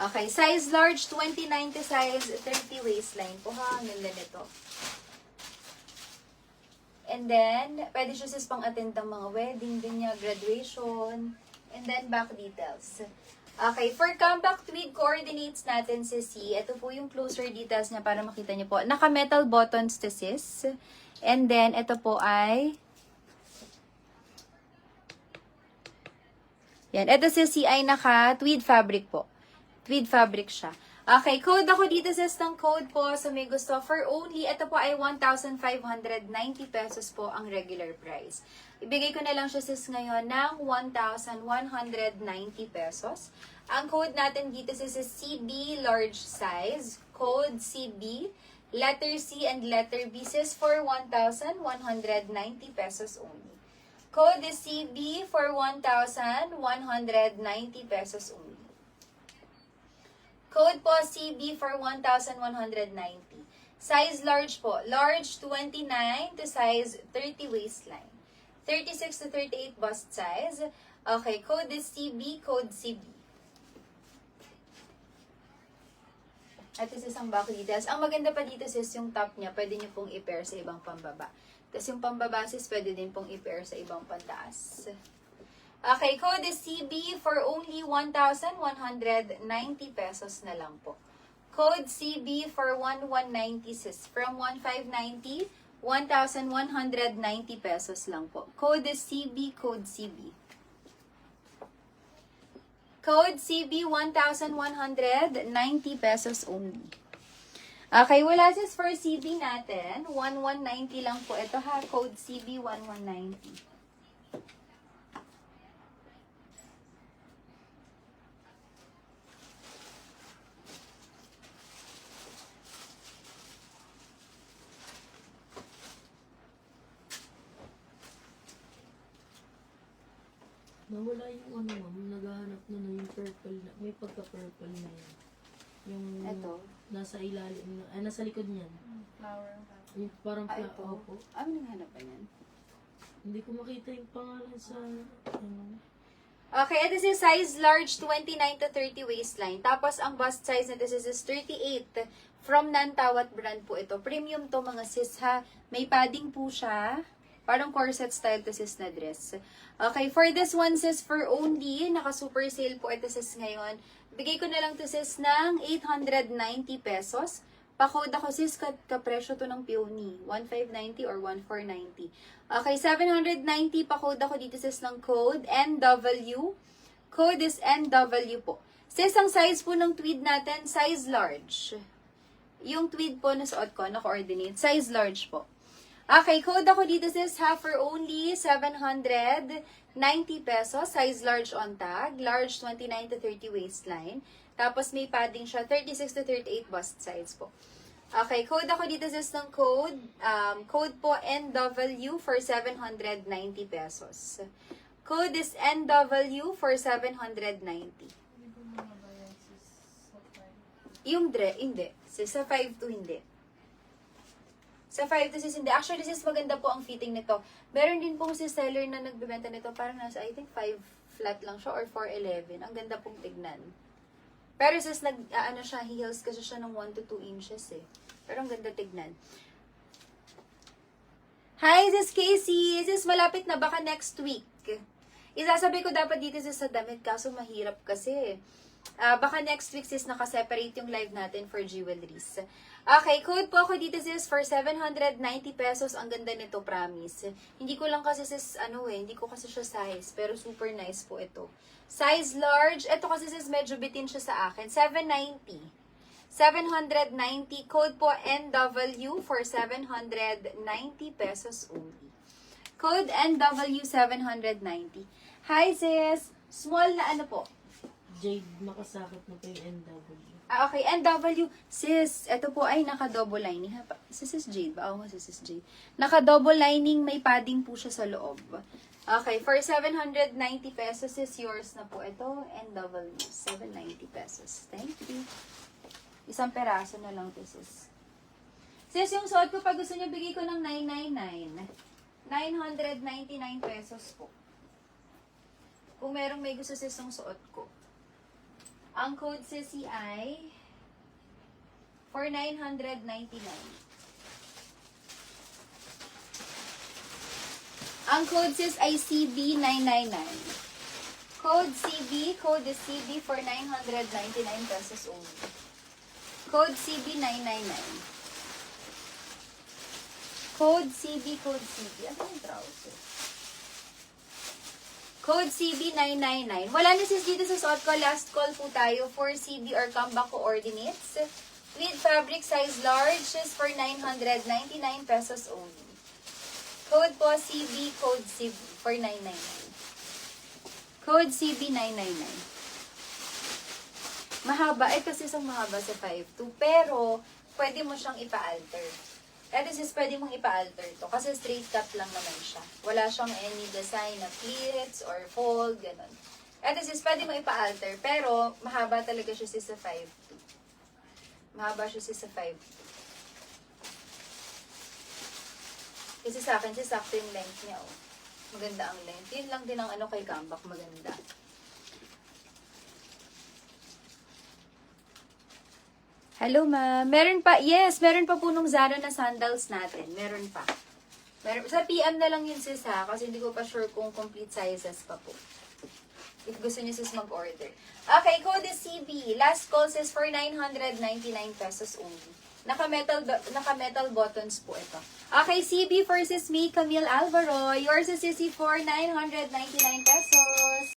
Okay, size large, 29 to size 30 waistline po ha. Ang ganda nito. And then, pwede siya sis pang attend ng mga wedding din niya, graduation. And then, back details. Okay, for compact tweed coordinates natin sis C. Ito po yung closer details niya para makita niyo po. Naka-metal buttons to sis. And then, ito po ay... Yan, ito sis C ay naka-tweed fabric po. Tweed fabric siya. Okay, code ako dito sis ng code po. So may gusto for only, ito po ay 1,590 pesos po ang regular price. Ibigay ko na lang siya sis ngayon ng 1,190 pesos. Ang code natin dito sis is CB large size. Code CB, letter C and letter B sis for 1,190 pesos only. Code is CB for 1,190 pesos only. Code po CB for 1,190. Size large po. Large 29 to size 30 waistline. 36 to 38 bust size. Okay, code is CB, code CB. At this is ang back details. Ang maganda pa dito sis yung top niya, pwede niyo pong i-pair sa ibang pambaba. Tapos yung pambaba sis, pwede din pong i-pair sa ibang pantaas. Okay, code is CB for only 1,190 pesos na lang po. Code CB for 1,190 sis. From 1,590, 1,190 pesos lang po. Code is CB, code CB. Code CB, 1,190 pesos only. Okay, wala sis for CB natin. 1,190 lang po. Ito ha, code CB, 1,190. Nawala yung ano ma'am, naghahanap na yung purple na, may pagka-purple na yan. Yung Ito? nasa ilalim, ay nasa likod niyan. Flower. Yung parang Ito? opo. Ano nanghanap pa yan? Hindi ko makita yung pangalan sa, ano. Okay, this is size large, 29 to 30 waistline. Tapos, ang bust size na this is 38. From Nantawat brand po ito. Premium to mga sis ha. May padding po siya. Parang corset style to sis na dress. Okay, for this one sis, for only, naka-super sale po ito sis ngayon. Bigay ko na lang to sis ng 890 pesos. Pa-code ako sis, kapresyo to ng Peony. 1,590 or 1,490. Okay, 790 pa-code ako dito sis ng code NW. Code is NW po. Sis, ang size po ng tweed natin, size large. Yung tweed po na suot ko, na-coordinate, size large po. Okay, code ako dito sis ha for only 790 pesos. Size large on tag. Large 29 to 30 waistline. Tapos may padding siya 36 to 38 bust size po. Okay, code ako dito sis ng code. Code po NW for 790 pesos. Code is NW for 790. Yung hindi. Sis, sa 5 to hindi. Sa 5 to sis, hindi. Actually, sis, maganda po ang fitting nito. Meron din pong sis seller na nagbebenta nito. Parang nasa, I think, 5 flat lang siya or 411. Ang ganda pong tignan. Pero sis, siya, heels kasi siya ng 1 to 2 inches eh. Pero ang ganda tignan. Hi, sis Casey! Sis, malapit na baka next week. Isasabi ko dapat dito sis sa damit, kaso mahirap kasi. Baka next week sis nakaseparate yung live natin for jewelries. Okay, code po ako dito sis for 790 pesos. Ang ganda nito, promise. Hindi ko lang kasi sis, hindi ko kasi siya size. Pero super nice po ito. Size large. Ito kasi sis, medyo bitin siya sa akin. 790. 790. Code po NW for 790 pesos only. Code NW 790. Hi sis! Small na po? Jade, makasakot na po yung NW. Okay, NW, sis, ito po ay naka-double lining. Sis Jade ba? Oo, sis Jade. Naka-double lining, may padding po siya sa loob. Okay, for 790 pesos is yours na po ito. NW, 790 pesos. Thank you. Isang peraso na lang to, sis. Sis, yung suot ko, pag gusto niyo, bigay ko ng 999. 999 pesos po. Kung merong may gusto sis yung suot ko. Ang code sissy ay for 999. Ang code sis ay CB999. Code is CB for 999 pesos only. Code CB999. Code CB. Ano yung trouser? Code CB999. Wala na sis dito sa suot ko. Last call po tayo for CB or comeback coordinates. With fabric size large is for 999 pesos only. Code po CB, code CB for 999. Code CB999. Mahaba. Ito sis ang mahaba sa 5'2". Pero, pwede mo siyang ipa-alter. Ito sis, pwede mong ipa-alter to. Kasi straight cut lang naman siya. Wala siyang any design na pleats or fold, ganun. Ito sis, pwede mong ipa-alter. Pero, mahaba talaga siya sis sa 5'2". Mahaba siya sis sa 5'2". Kasi sa akin, sakto yung length niya, oh. Maganda ang length. Yun lang din ang ano kay Comeback, maganda. Hello, ma'am. Meron pa, yes, meron pa po nung Zara na sandals natin. Meron pa. Sa PM na lang yun sis ha, kasi hindi ko pa sure kung complete sizes pa po. If gusto niyo sis mag-order. Okay, code is CB. Last call sis for 999 pesos only. Naka-metal buttons po ito. Okay, CB for sis May Camille Alvaro. Yours is Sissy for 999 pesos.